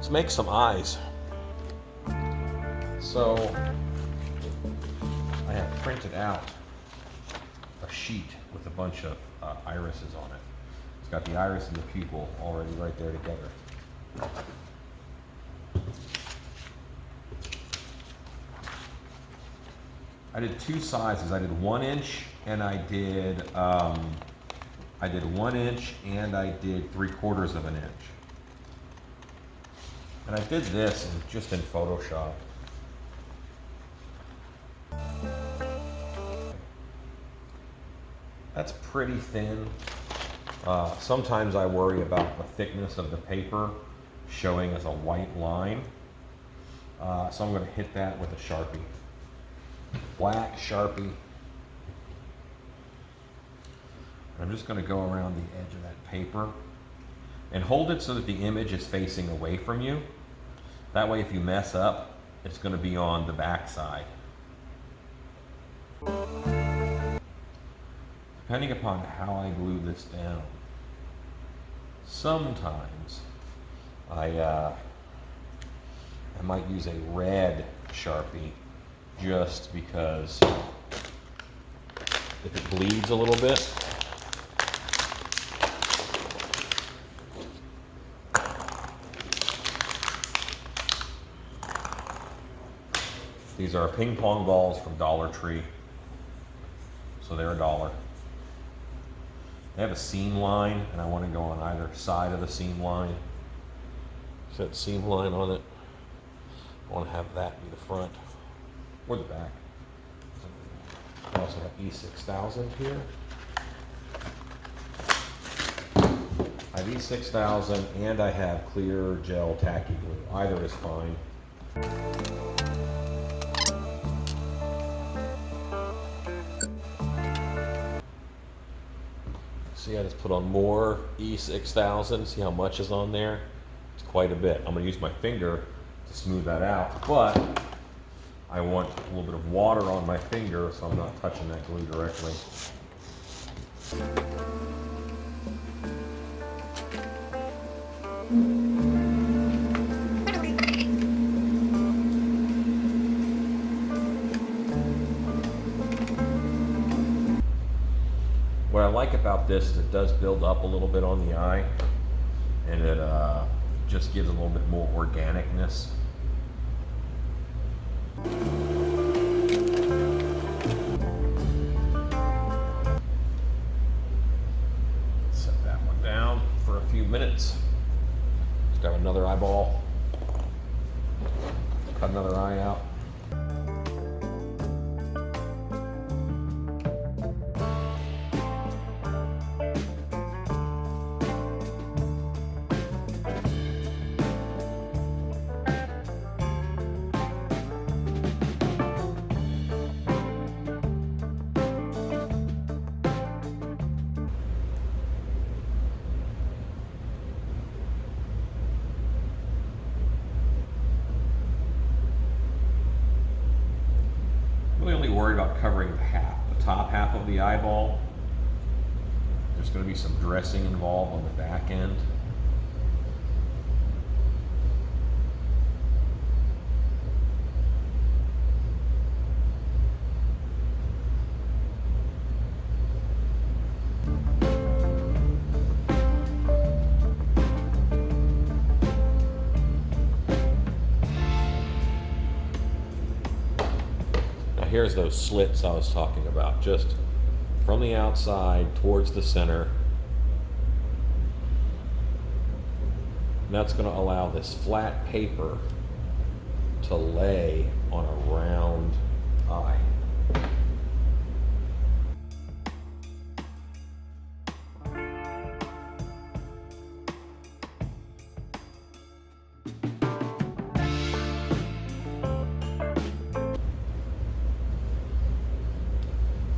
Let's make some eyes. So I have printed out a sheet with a bunch of irises on it. It's got the iris and the pupil already right there together. I did two sizes. I did 1 inch and I did 1 inch and I did 3/4 of an inch. And I did this just in Photoshop. That's pretty thin. Sometimes I worry about the thickness of the paper showing as a white line. So I'm going to hit that with a Sharpie. Black Sharpie. I'm just going to go around the edge of that paper and hold it so that the image is facing away from you. That way if you mess up, it's going to be on the back side. Depending upon how I glue this down, sometimes I might use a red Sharpie just because if it bleeds a little bit, these are ping pong balls from Dollar Tree, so they're $1. They have a seam line, and I want to go on either side of the seam line. See that seam line on it? I want to have that be the front or the back. I also have E6000 here. I have E6000 and I have clear gel tacky glue. Either is fine. See, I just put on more E6000. See how much is on there? It's quite a bit. I'm going to use my finger to smooth that out, but I want a little bit of water on my finger so I'm not touching that glue directly. What I like about this is it does build up a little bit on the eye, and it just gives a little bit more organicness. Set that one down for a few minutes. Let's grab another eyeball. Cut another eye out. Only worried about covering the top half of the eyeball. There's going to be some dressing involved on the back end. Here's those slits I was talking about, just from the outside towards the center. And that's going to allow this flat paper to lay on a round eye.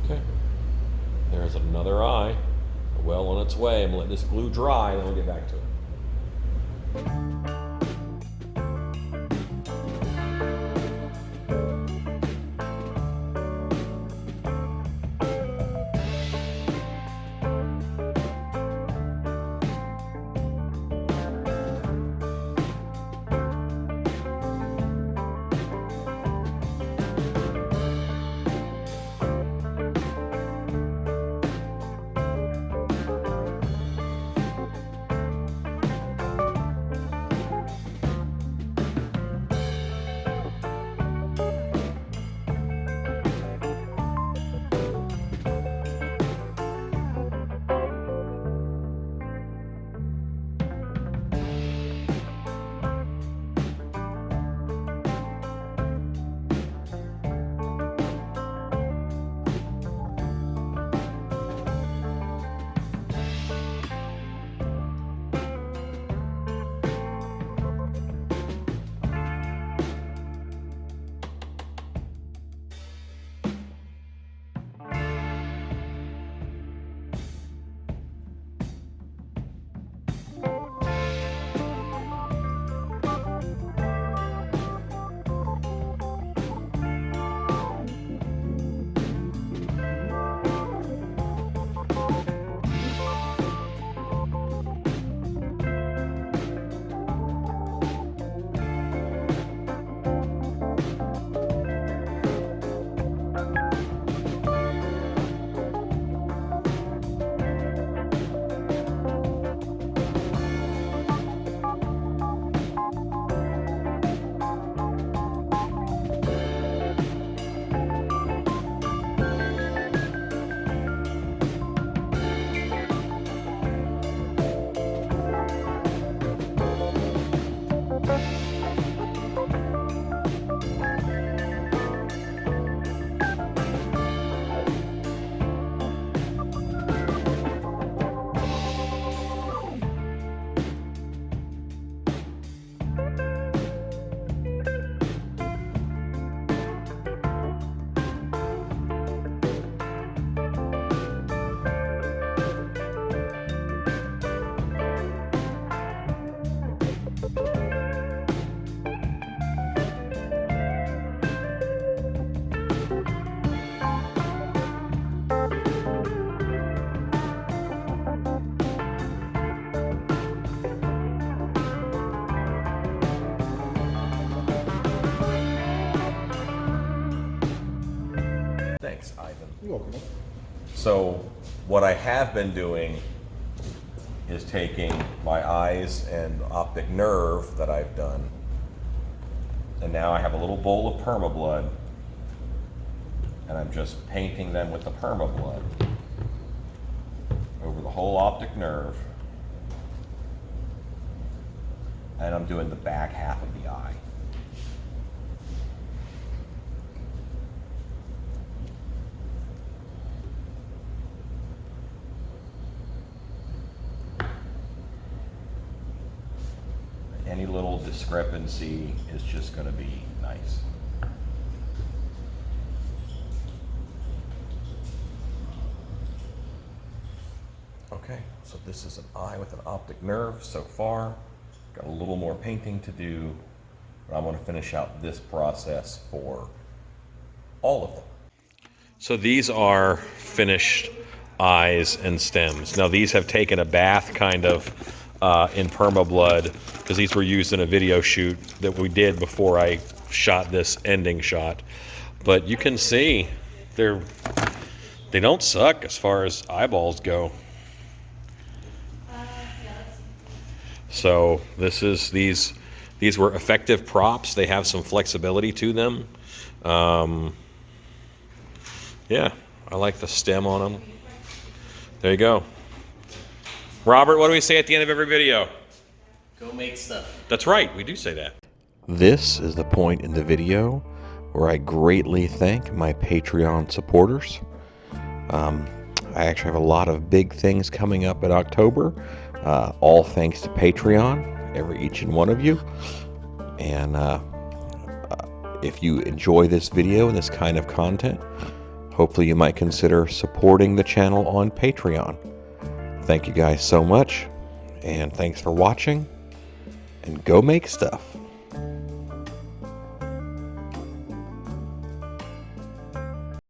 Okay, there's another eye, well on its way. I'm gonna let this glue dry, then we'll get back to it. Thanks, Ivan. You're welcome. So what I have been doing is taking my eyes and optic nerve that I've done, and now I have a little bowl of PermaBlood, and I'm just painting them with the PermaBlood over the whole optic nerve, and I'm doing the back half of the eye. Any little discrepancy is just going to be nice. Okay, so this is an eye with an optic nerve so far. Got a little more painting to do, but I want to finish out this process for all of them. So these are finished eyes and stems. Now these have taken a bath kind of in PermaBlood, because these were used in a video shoot that we did before I shot this ending shot. But you can see they don't suck as far as eyeballs go. So these were effective props. They have some flexibility to them. Yeah, I like the stem on them. There you go. Robert, what do we say at the end of every video? Go make stuff. That's right, we do say that. This is the point in the video where I greatly thank my Patreon supporters. I actually have a lot of big things coming up in October, all thanks to Patreon, each and one of you. And if you enjoy this video and this kind of content, hopefully you might consider supporting the channel on Patreon. Thank you guys so much, and thanks for watching, and go make stuff.